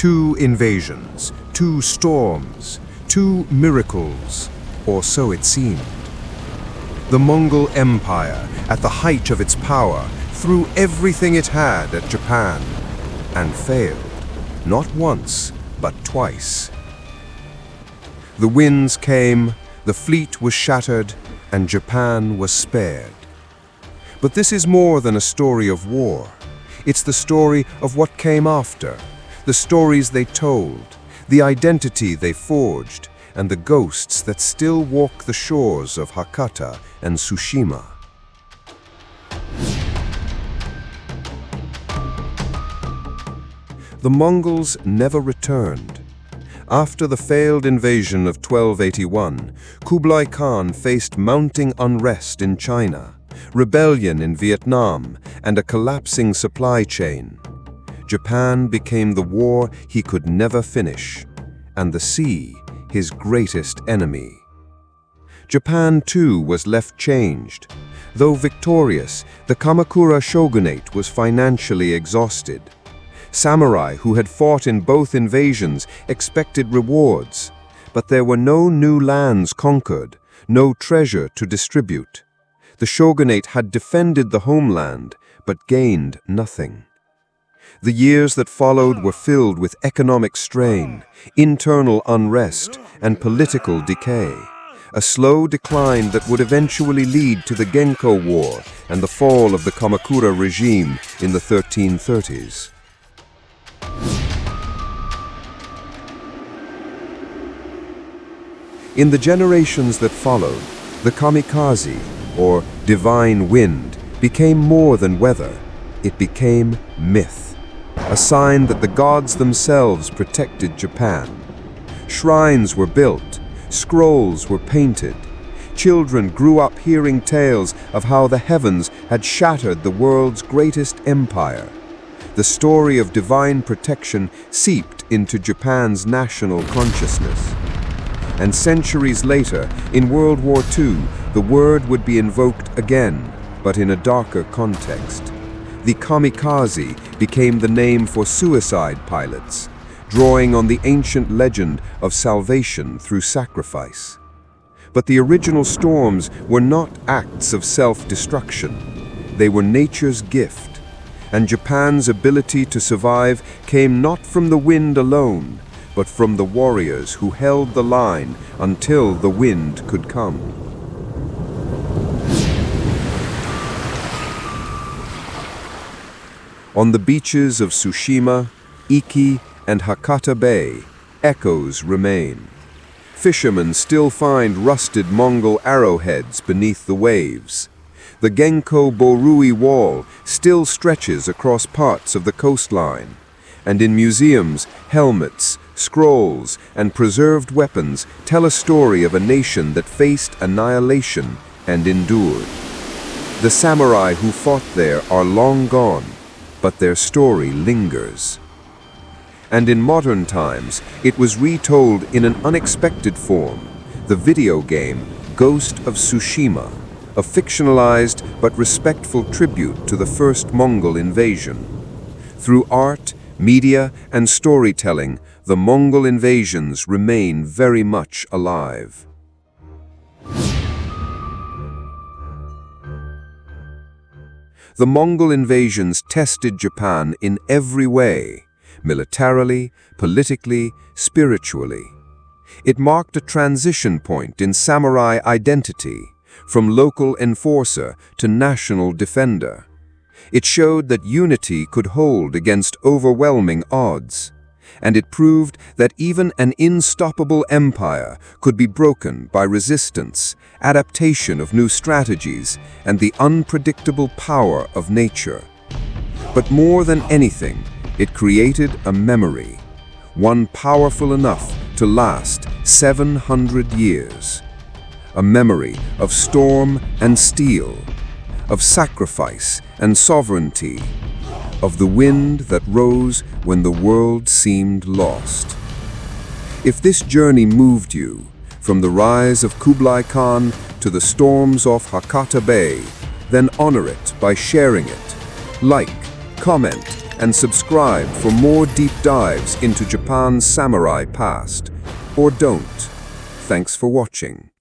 2 invasions, 2 storms, 2 miracles, or so it seemed. The Mongol Empire, at the height of its power, threw everything it had at Japan, and failed, not once, but twice. The winds came, the fleet was shattered, and Japan was spared. But this is more than a story of war. It's the story of what came after, the stories they told, the identity they forged, and the ghosts that still walk the shores of Hakata and Tsushima. The Mongols never returned. After the failed invasion of 1281, Kublai Khan faced mounting unrest in China, rebellion in Vietnam, and a collapsing supply chain. Japan became the war he could never finish, and the sea his greatest enemy. Japan, too, was left changed. Though victorious, the Kamakura shogunate was financially exhausted. Samurai who had fought in both invasions expected rewards, but there were no new lands conquered, no treasure to distribute. The shogunate had defended the homeland, but gained nothing. The years that followed were filled with economic strain, internal unrest, and political decay. A slow decline that would eventually lead to the Genko War and the fall of the Kamakura regime in the 1330s. In the generations that followed, the Kamikaze, or divine wind, became more than weather. It became myth, a sign that the gods themselves protected Japan. Shrines were built, scrolls were painted. Children grew up hearing tales of how the heavens had shattered the world's greatest empire. The story of divine protection seeped into Japan's national consciousness. And centuries later, in World War II, the word would be invoked again, but in a darker context. The Kamikaze became the name for suicide pilots, drawing on the ancient legend of salvation through sacrifice. But the original storms were not acts of self-destruction. They were nature's gift, and Japan's ability to survive came not from the wind alone, but from the warriors who held the line until the wind could come. On the beaches of Tsushima, Iki, and Hakata Bay, echoes remain. Fishermen still find rusted Mongol arrowheads beneath the waves. The Genko Borui Wall still stretches across parts of the coastline, and in museums, helmets, scrolls, and preserved weapons tell a story of a nation that faced annihilation and endured. The samurai who fought there are long gone, but their story lingers. And in modern times, it was retold in an unexpected form, the video game Ghost of Tsushima, a fictionalized but respectful tribute to the first Mongol invasion. Through art, media, and storytelling, the Mongol invasions remain very much alive. The Mongol invasions tested Japan in every way, militarily, politically, spiritually. It marked a transition point in samurai identity, from local enforcer to national defender. It showed that unity could hold against overwhelming odds, and it proved that even an unstoppable empire could be broken by resistance, adaptation of new strategies, and the unpredictable power of nature. But more than anything, it created a memory, one powerful enough to last 700 years. A memory of storm and steel, of sacrifice and sovereignty, of the wind that rose when the world seemed lost. If this journey moved you, from the rise of Kublai Khan to the storms off Hakata Bay, then honor it by sharing it. Like, comment, and subscribe for more deep dives into Japan's samurai past. Or don't. Thanks for watching.